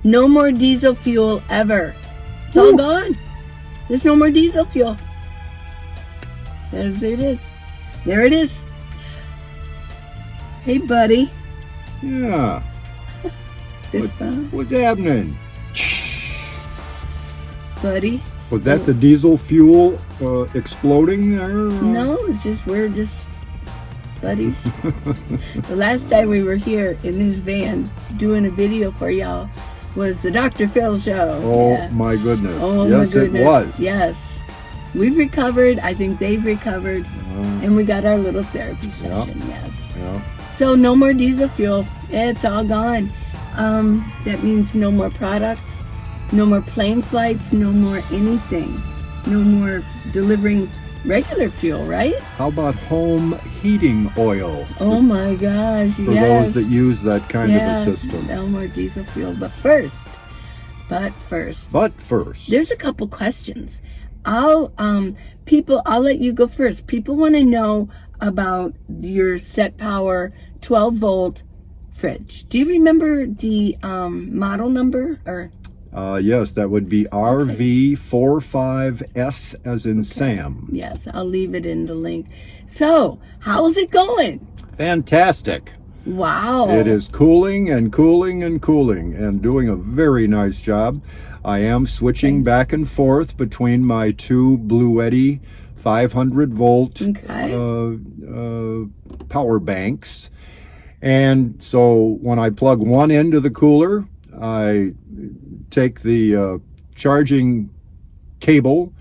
No more diesel fuel ever. It's all gone. There's no more diesel fuel. There it is. There it is. Hey, buddy. Yeah. What's happening? Buddy. Was that the diesel fuel exploding there? No, it's just we're just buddies. The last time we were here in this van doing a video for y'all was the Dr. Phil show. Oh, yeah. My goodness. Oh, yes, my goodness. It was. Yes. We've recovered. I think they've recovered. And we got our little therapy session. Yes. Yeah. So no more diesel fuel. It's all gone. That means no more product, no more plane flights, no more anything. No more delivering regular fuel, right? How about home heating oil? Oh my gosh, for those that use that kind of a system. No more diesel fuel. But first, there's a couple questions. I'll let you go first. People want to know about your Set Power 12-volt fridge. Do you remember the model number? Or yes, that would be RV45S as in Sam. Yes, I'll leave it in the link. So, how's it going? Fantastic. Wow. It is cooling and cooling and cooling and doing a very nice job. I am switching back and forth between my two Bluetti 500 volt power banks. And so when I plug one into the cooler, I take the charging cable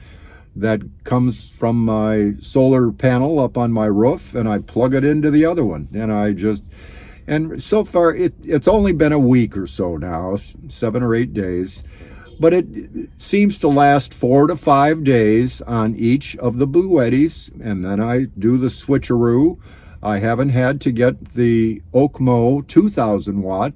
that comes from my solar panel up on my roof, and I plug it into the other one. And so far it's only been a week or so now, 7 or 8 days. But it seems to last 4 to 5 days on each of the Bluettis, and then I do the switcheroo. I haven't had to get the Okmo 2000 watt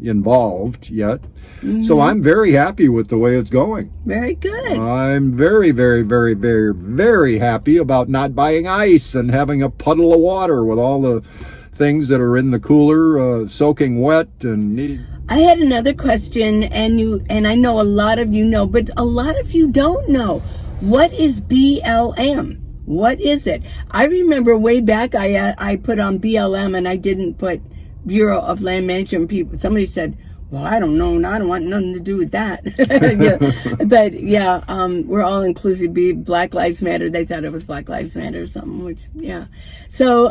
involved yet. Mm-hmm. So I'm very happy with the way it's going. Very good. I'm very, very, very, very, very happy about not buying ice and having a puddle of water with all the things that are in the cooler soaking wet and needing. I had another question, and I know a lot of you know, but a lot of you don't know. What is BLM? What is it? I remember way back I put on BLM and I didn't put Bureau of Land Management people. Somebody said, well, I don't know, and I don't want nothing to do with that. Yeah. But yeah, we're all inclusive. Black Lives Matter. They thought it was Black Lives Matter or something, which, yeah. So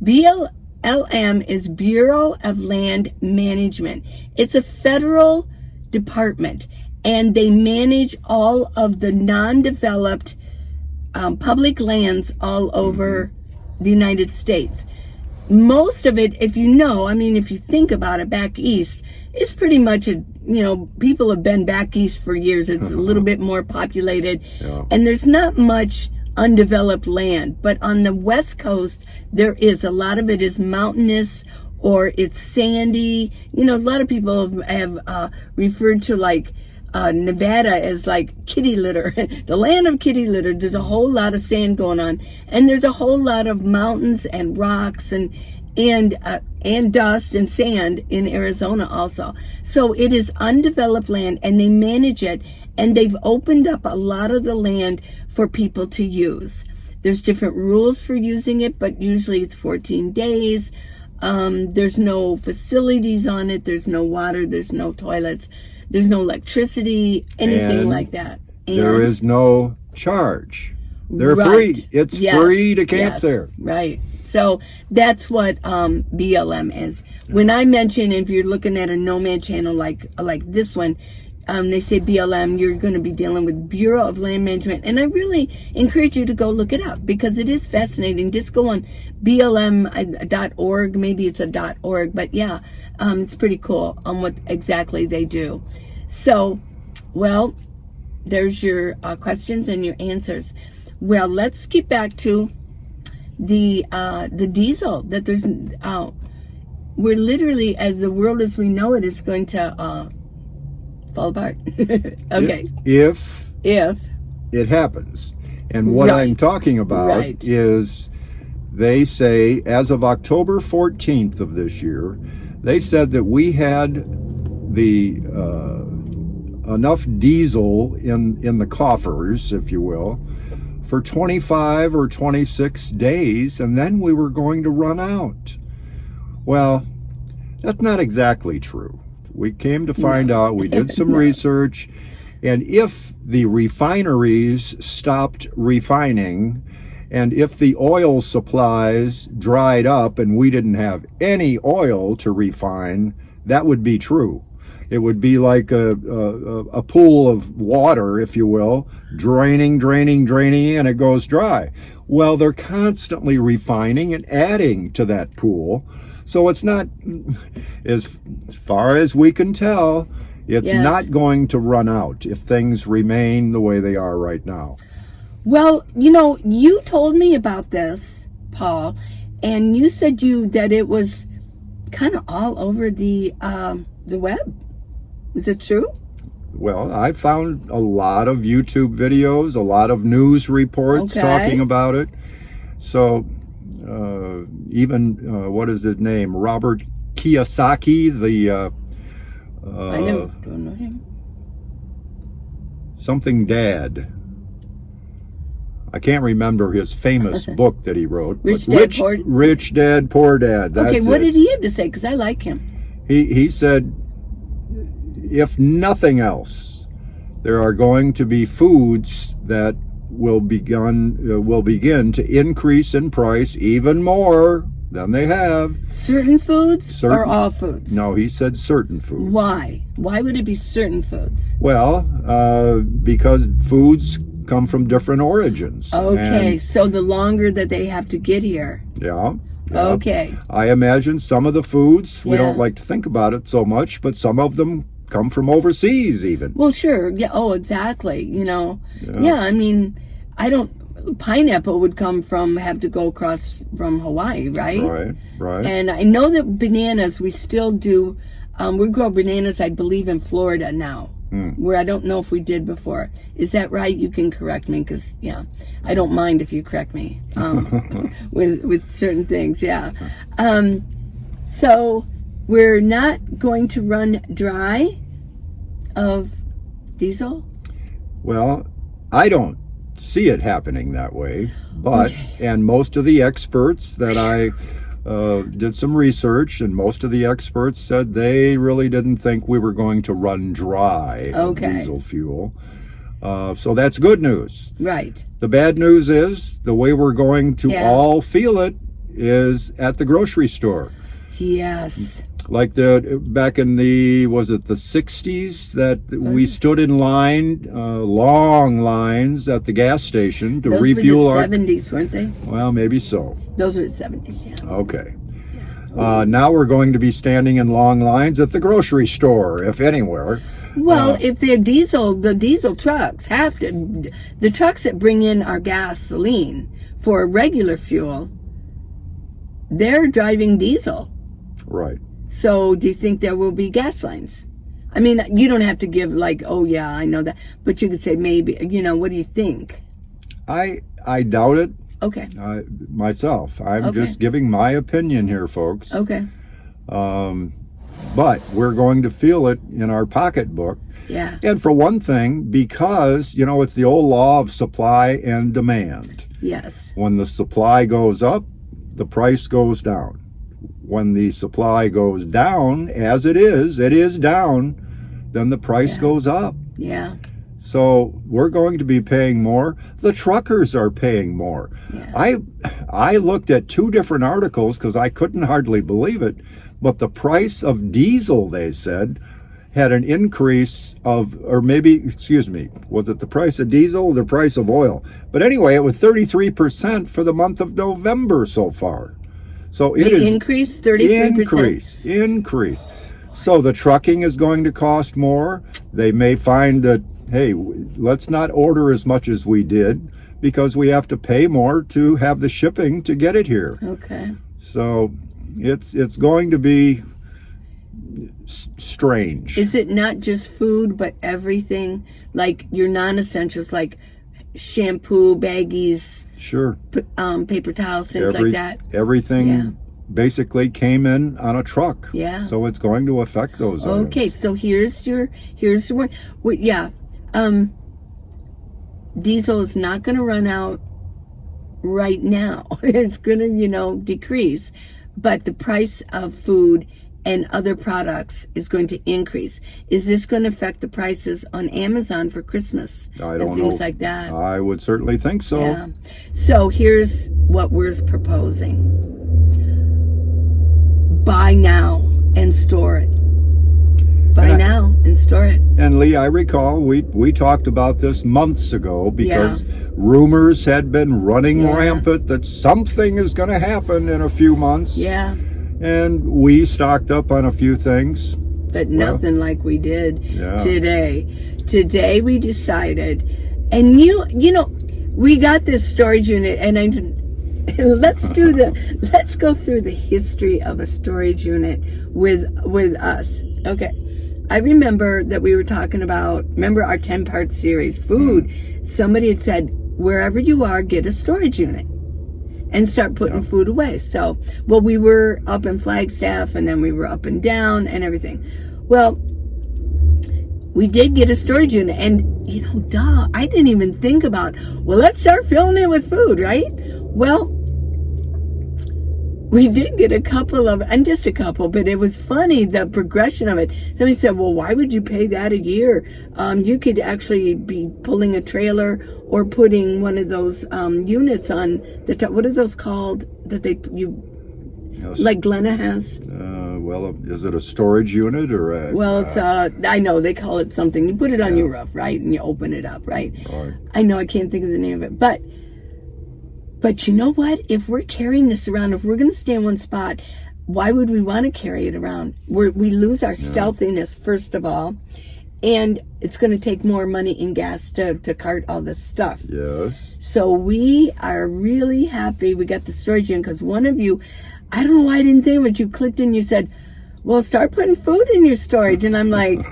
BLM is Bureau of Land Management. It's a federal department, and they manage all of the non-developed public lands all over the United States. Most of it, if you know, I mean, if you think about it, back east, it's pretty much people have been back east for years. It's a little bit more populated, and there's not much undeveloped land. But on the West Coast, there is. A lot of it is mountainous or it's sandy. A lot of people have referred to Nevada as like kitty litter, the land of kitty litter. There's a whole lot of sand going on, and there's a whole lot of mountains and rocks and dust and sand in Arizona also. So it is undeveloped land, and they manage it, and they've opened up a lot of the land for people to use. There's different rules for using it, but usually it's 14 days. There's no facilities on it. There's no water. There's no toilets. There's no electricity, anything like that. And there is no charge. They're free. It's free to camp there. Right. So that's what BLM is. When I mention, if you're looking at a Nomad channel like this one, they say BLM, you're going to be dealing with Bureau of Land Management. And I really encourage you to go look it up because it is fascinating. Just go on BLM.org. Maybe it's a .org, but yeah, it's pretty cool on what exactly they do. So, well, there's your questions and your answers. Well, let's get back to the diesel that there's, we're literally, as the world as we know it is going to, fall apart. Okay. If it happens. And what I'm talking about is they say as of October 14th of this year, They said that we had the enough diesel in the coffers, if you will, for 25 or 26 days, and then we were going to run out. Well, that's not exactly true. We came to find out, we did some research, and if the refineries stopped refining, and if the oil supplies dried up and we didn't have any oil to refine, that would be true. It would be like a pool of water, if you will, draining, and it goes dry. Well, they're constantly refining and adding to that pool. So it's not, as far as we can tell, it's not going to run out if things remain the way they are right now. Well, you told me about this, Paul, and you said that it was kind of all over the web. Is it true? Well, I found a lot of YouTube videos, a lot of news reports talking about it. So even, what is his name? Robert Kiyosaki, I don't know him. Something Dad. I can't remember his famous book that he wrote. Rich Dad, Poor Dad. That's okay, what did he have to say? Because I like him. He said, if nothing else, there are going to be foods that will begin to increase in price even more than they have. Certain foods or all foods? No, he said certain foods. Why? Why would it be certain foods? Well, because foods come from different origins. Okay, so the longer that they have to get here. Yeah. Okay. I imagine some of the foods, we don't like to think about it so much, but some of them come from overseas even. Well, sure. Yeah. Oh, exactly. Yeah, I mean, pineapple would have to go across from Hawaii, right? Right. And I know that bananas, we still do, we grow bananas, I believe, in Florida now, where I don't know if we did before. Is that right? You can correct me, because, I don't mind if you correct me with certain things, so we're not going to run dry of diesel? Well, I don't see it happening that way, but and most of the experts that I did some research, and most of the experts said they really didn't think we were going to run dry of diesel fuel. So that's good news. Right. The bad news is the way we're going to all feel it is at the grocery store. Yes. Like back in the 60s that we stood in line, long lines at the gas station to refuel our... Those were the 70s, weren't they? Well, maybe so. Those were the 70s, yeah. Okay. Now we're going to be standing in long lines at the grocery store, if anywhere. Well, if they're the diesel trucks have to... The trucks that bring in our gasoline for regular fuel, they're driving diesel. Right. So do you think there will be gas lines? I mean, you don't have to give oh yeah, I know that, but you could say maybe, what do you think? I doubt it. Okay. Myself. I'm just giving my opinion here, folks. Okay. But we're going to feel it in our pocketbook. Yeah. And for one thing, because, it's the old law of supply and demand. Yes. When the supply goes up, the price goes down. When the supply goes down, as it is down, then the price goes up. Yeah. So we're going to be paying more. The truckers are paying more. Yeah. I looked at two different articles because I couldn't hardly believe it, but the price of diesel, they said, had an increase of, or maybe, excuse me, was it the price of diesel or the price of oil? But anyway, it was 33% for the month of November so far. So it is increase 33%. Increase. So the trucking is going to cost more. They may find that, hey, let's not order as much as we did because we have to pay more to have the shipping to get it here. Okay. So it's going to be strange. Is it not just food, but everything, like your non-essentials, like shampoo, baggies, sure, paper towels, things like that? Everything basically came in on a truck. Yeah. So it's going to affect those Okay, items. so here's the one. Well, yeah, diesel is not going to run out right now. It's going to, decrease, but the price of food and other products is going to increase. Is this going to affect the prices on Amazon for Christmas I and don't things know. like that? I would certainly think so. Yeah. So here's what we're proposing. Buy now and store it. Buy now and store it. And Lee, I recall we talked about this months ago because rumors had been running rampant that something is going to happen in a few months. Yeah. And we stocked up on a few things. But nothing like we did today. Today we decided, and we got this storage unit, and let's go through the history of a storage unit with us. Okay. I remember that we were talking about, remember our 10-part series, food. Somebody had said, wherever you are, get a storage unit and start putting food away. So, well, we were up in Flagstaff, and then we were up and down and everything. Well, we did get a storage unit, and, I didn't even think about, well, let's start filling it with food, right? Well, we did get a couple, but it was funny, the progression of it. Somebody said, well, why would you pay that a year? You could actually be pulling a trailer or putting one of those units on the top. What are those called like Glenna has? Well, is it a storage unit or a... Well, it's, I know, they call it something. You put it on your roof, right? And you open it up, right? I know, I can't think of the name of it. But you know what? If we're carrying this around, if we're going to stay in one spot, why would we want to carry it around? We lose our stealthiness, first of all, and it's going to take more money and gas to cart all this stuff. Yes. So we are really happy we got the storage unit, because one of you, I don't know why I didn't think of it, you clicked in, you said, well, start putting food in your storage. And I'm like,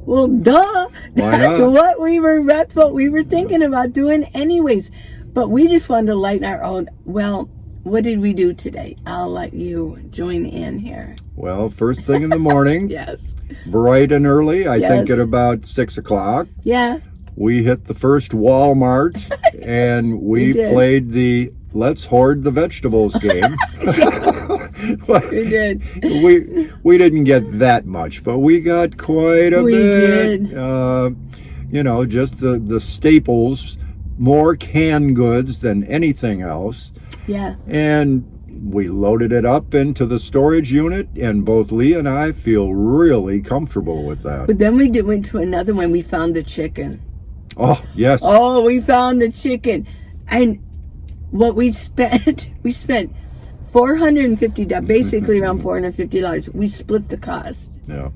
well, duh. That's what we were thinking about doing anyways. But we just wanted to lighten our own. Well, what did we do today? I'll let you join in here. Well, first thing in the morning. Yes. Bright and early, I think at about 6 o'clock. Yeah. We hit the first Walmart and we played the Let's Hoard the Vegetables game. We did. We didn't get that much, but we got quite a bit. We did. Just the staples. More canned goods than anything else. Yeah. And we loaded it up into the storage unit, and both Lee and I feel really comfortable with that. But then we went to another one. We found the chicken. Oh, yes. Oh, we found the chicken. And what we spent $450, basically around $450. We split the cost. Yeah.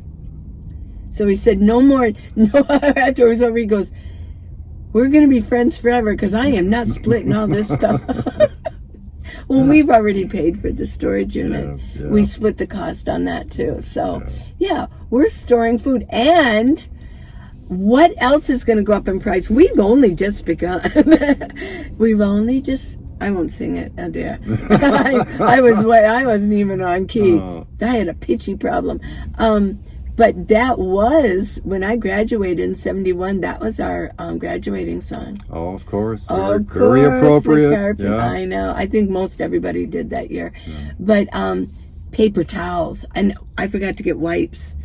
So he said, no more. No, afterwards, he goes, we're going to be friends forever, because I am not splitting all this stuff. Well, we've already paid for the storage unit. Yeah. We split the cost on that too. So, we're storing food. And what else is going to go up in price? We've only just begun. I won't sing it, dear. I wasn't even on key. I had a pitchy problem. But that was, when I graduated in 71, that was our graduating song. Oh, of course. Very appropriate. Yeah. I know. I think most everybody did that year. Yeah. But paper towels. And I forgot to get wipes.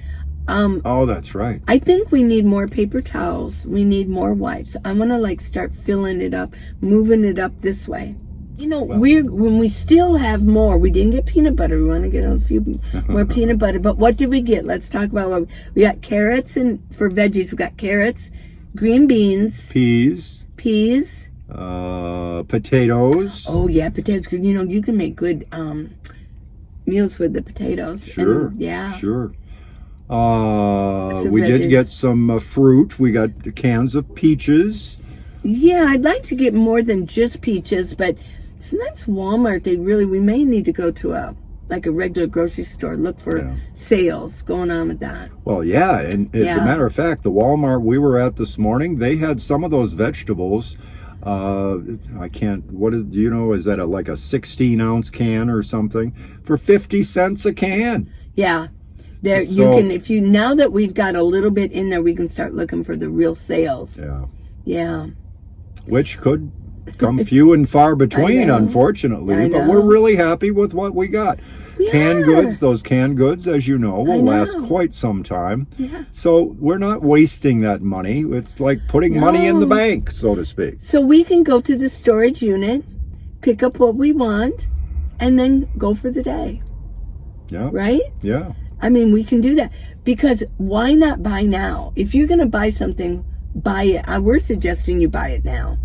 Oh, that's right. I think we need more paper towels. We need more wipes. I'm going to start filling it up, moving it up this way. When we still have more, we didn't get peanut butter. We want to get a few more peanut butter. But what did we get? Let's talk about what we got. Carrots, and for veggies, we got carrots, green beans, peas, potatoes. Oh yeah, potatoes. You can make good meals with the potatoes. Sure. And, sure. We did get some fruit. We got cans of peaches. Yeah, I'd like to get more than just peaches, but sometimes Walmart, we may need to go to a regular grocery store, look for sales going on with that. Well, yeah, and as a matter of fact, the Walmart we were at this morning, they had some of those vegetables I can't, do you know, is that like a 16-ounce can or something? For 50 cents a can. Yeah. There, you So- can, if you, now that we've got a little bit in there, we can start looking for the real sales. Yeah. Yeah. Which could come few and far between, know. unfortunately. I But know. we're really happy with what we got. We Canned are. goods, those canned goods, as you know, will know. last quite some time. Yeah. So we're not wasting that money. It's like putting money in the No. bank, so to speak. So we can go to the storage unit, pick up what we want, and then go for the day. Yeah. Right? Yeah. I mean, we can do that. Because why not buy now? If you're going to buy something, buy it. We're suggesting you buy it now.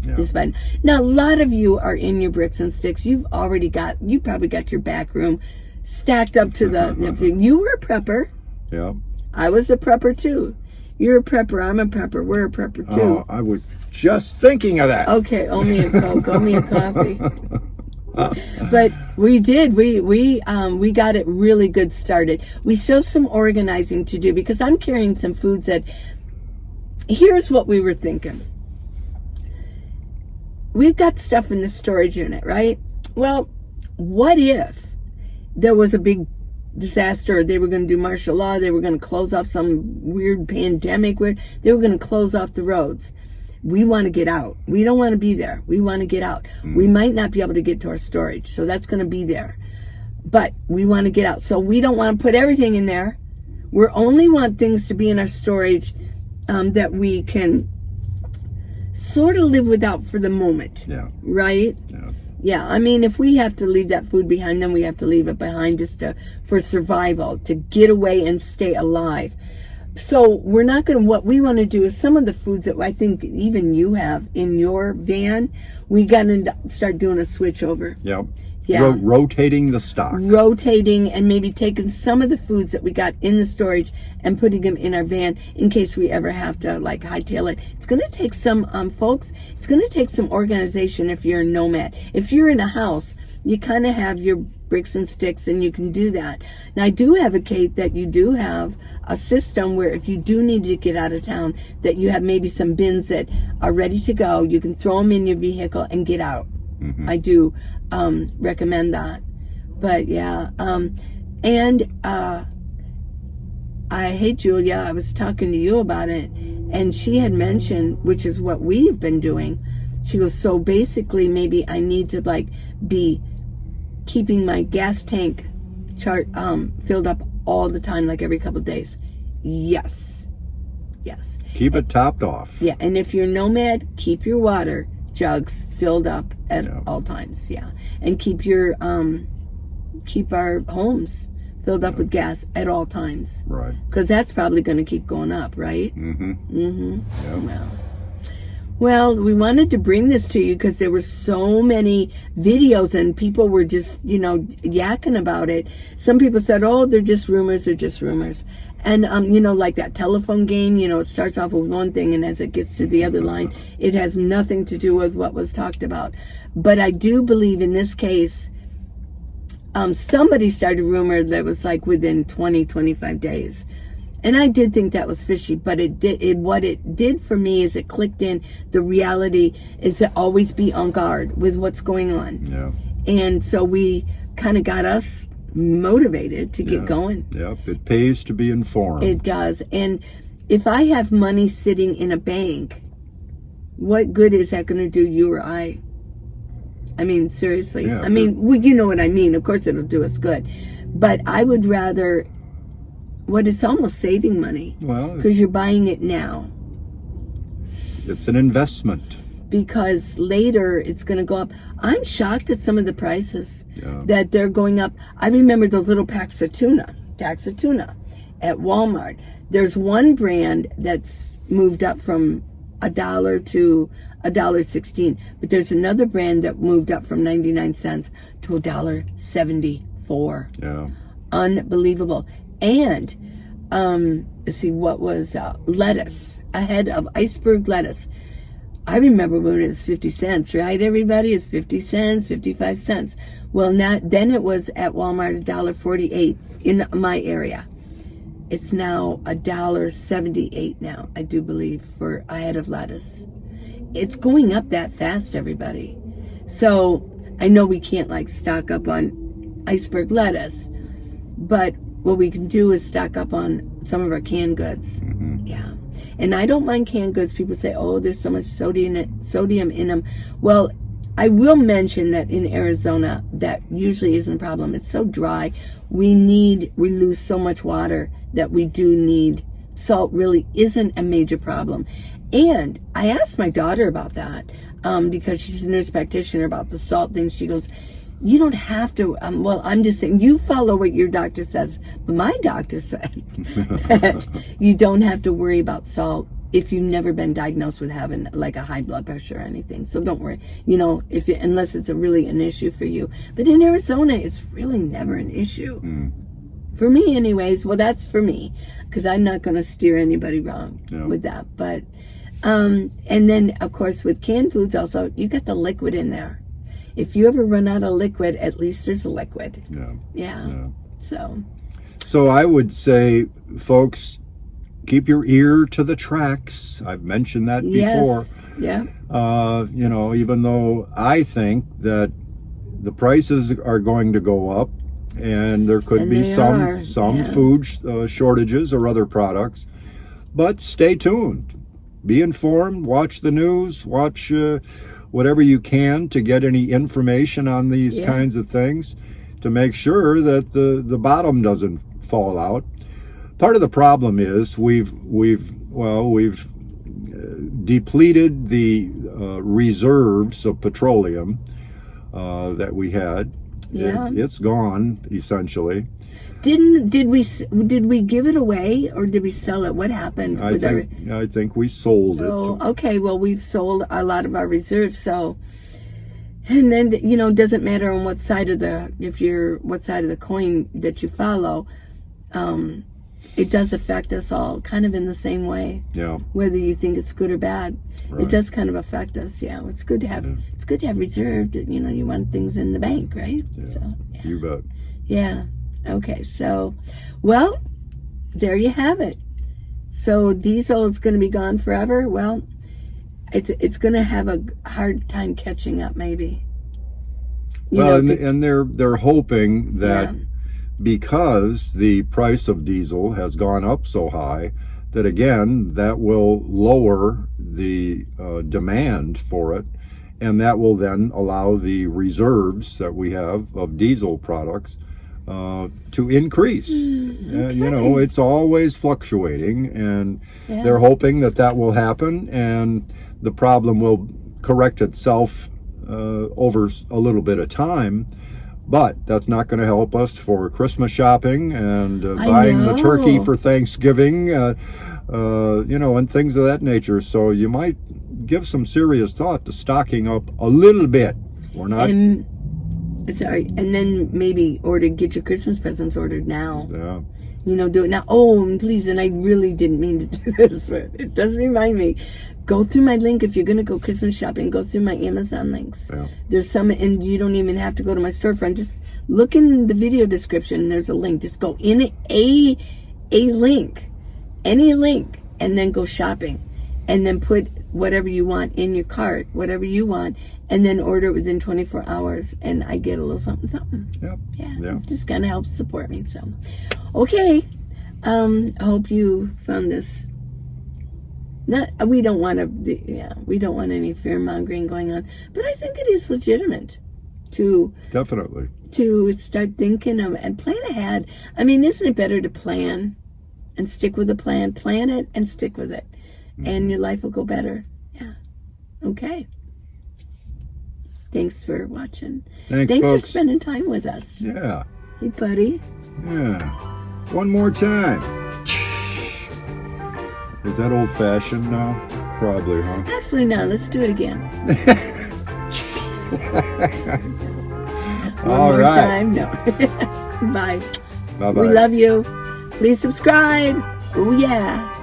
Yeah. Just buy it. Now, a lot of you are in your bricks and sticks. You probably got your back room stacked up to the everything. You were a prepper. Yeah. I was a prepper too. You're a prepper. I'm a prepper. We're a prepper too. Oh, I was just thinking of that. Okay, owe me a Coke, owe me a coffee. But we did. We got it really good started. We still have some organizing to do because I'm carrying some foods that. Here's what we were thinking. We've got stuff in the storage unit, right? Well, what if there was a big disaster? They were going to do martial law. They were going to close off some weird pandemic. They were going to close off the roads. We want to get out. We don't want to be there. We want to get out. We might not be able to get to our storage, so that's going to be there. But we want to get out. So we don't want to put everything in there. We only want things to be in our storage that we can sort of live without for the moment. Yeah. Right? Yeah. Yeah, I mean, if we have to leave that food behind, then we have to leave it behind just for survival, to get away and stay alive. So we're not going to, what we want to do is some of the foods that I think even you have in your van, we got to start doing a switch over. Yeah. Yeah. Rotating the stock. Rotating and maybe taking some of the foods that we got in the storage and putting them in our van in case we ever have to like hightail it. It's going to take some, folks, it's going to take some organization if you're a nomad. If you're in a house, you kind of have your bricks and sticks and you can do that. Now I do advocate that you do have a system where if you do need to get out of town, that you have maybe some bins that are ready to go. You can throw them in your vehicle and get out. Mm-hmm. I do recommend that. But yeah, hey Julia, I was talking to you about it, and she had mentioned, which is what we've been doing. She goes, so basically maybe I need to like be keeping my gas tank filled up all the time, like every couple of days. Yes. Keep it topped off. Yeah, and if you're nomad, keep your water jugs filled up at all times. Yeah, and keep our homes filled up with gas at all times. Right. Because that's probably going to keep going up, right? Mm-hmm. Yeah. Well, we wanted to bring this to you because there were so many videos and people were just, yakking about it. Some people said, oh, they're just rumors. And, like that telephone game, it starts off with one thing and as it gets to the other line, it has nothing to do with what was talked about. But I do believe in this case, somebody started a rumor that was like within 25 days. And I did think that was fishy, but what it did for me is it clicked in. The reality is to always be on guard with what's going on. Yeah. And so we kind of got us motivated to get going. Yep. It pays to be informed. It does. And if I have money sitting in a bank, what good is that going to do you or I? I mean, seriously. Yeah, I mean, well, you know what I mean. Of course it'll do us good. But I would rather... it's almost saving money. Well, because you're buying it now. It's an investment. Because later it's going to go up. I'm shocked at some of the prices that they're going up. I remember those little packs of tuna at Walmart. There's one brand that's moved up from $1 to $1.16, but there's another brand that moved up from 99 cents to $1.74. Yeah. Unbelievable. And let's see, what was lettuce, a head of iceberg lettuce. I remember when it was 50 cents, right, everybody? It's 50 cents, 55 cents. Well, then it was at Walmart $1.48 in my area. It's now $1.78 now, I do believe, for a head of lettuce. it's going up that fast, everybody. So I know we can't like stock up on iceberg lettuce, but what we can do is stock up on some of our canned goods. Yeah. And I don't mind canned goods. People say, oh, there's so much sodium in them. Well, I will mention that in Arizona, that usually isn't a problem. It's so dry. We lose so much water that we do need. Salt really isn't a major problem. And I asked my daughter about that because she's a nurse practitioner, about the salt thing. She goes, you don't have to, well, I'm just saying, you follow what your doctor says. But my doctor said that you don't have to worry about salt if you've never been diagnosed with having like a high blood pressure or anything. So don't worry, unless it's really an issue for you. But in Arizona, it's really never an issue. For me anyways. Well, that's for me, because I'm not going to steer anybody wrong with that. But, and then of course with canned foods also, you got the liquid in there. If you ever run out of liquid, at least there's a liquid. Yeah. So I would say, folks, keep your ear to the tracks. I've mentioned that before. Yeah. Even though I think that the prices are going to go up, and there could be some food shortages or other products, but stay tuned. Be informed. Watch the news. Watch whatever you can to get any information on these kinds of things, to make sure that the bottom doesn't fall out. Part of the problem is we've depleted the reserves of petroleum that we had. It's gone essentially. Did we give it away, or did we sell it? What happened? I think we sold it. Oh, okay. Well, we've sold a lot of our reserves. So, and then it doesn't matter on what side of the coin that you follow. It does affect us all, kind of in the same way. Yeah. Whether you think it's good or bad, it does kind of affect us. Yeah. It's good to have. It's good to have reserved. You want things in the bank, right? Yeah. So, you bet. Yeah. Okay, so, well, there you have it. So diesel is going to be gone forever. Well, it's going to have a hard time catching up, maybe. And they're hoping that because the price of diesel has gone up so high, that again that will lower the demand for it, and that will then allow the reserves that we have of diesel products to increase. It's always fluctuating, and they're hoping that will happen, and the problem will correct itself over a little bit of time. But that's not going to help us for Christmas shopping and buying the turkey for Thanksgiving, and things of that nature. So you might give some serious thought to stocking up a little bit. We're not. And then maybe get your Christmas presents ordered now. Yeah. Do it now. Oh, and please, and I really didn't mean to do this, but it does remind me. Go through my link if you're going to go Christmas shopping. Go through my Amazon links. Yeah. There's some, and you don't even have to go to my storefront. Just look in the video description. There's a link. Just go in a link, any link, and then go shopping. And then put whatever you want in your cart, whatever you want, and then order it within 24 hours, and I get a little something. Yep. Yeah. It just kind of helps support me. So, okay. I hope you found this. We don't want any fear mongering going on, but I think it is legitimate to definitely to start thinking of and plan ahead. I mean, isn't it better to plan and stick with the plan? Plan it and stick with it. And your life will go better. Yeah. Okay. Thanks for watching. Thanks folks. For spending time with us. Yeah. Hey, buddy. Yeah. One more time. Is that old-fashioned now? Probably, huh? Actually, no. Let's do it again. One All more right. time. No. Bye. Bye-bye. We love you. Please subscribe. Oh, yeah.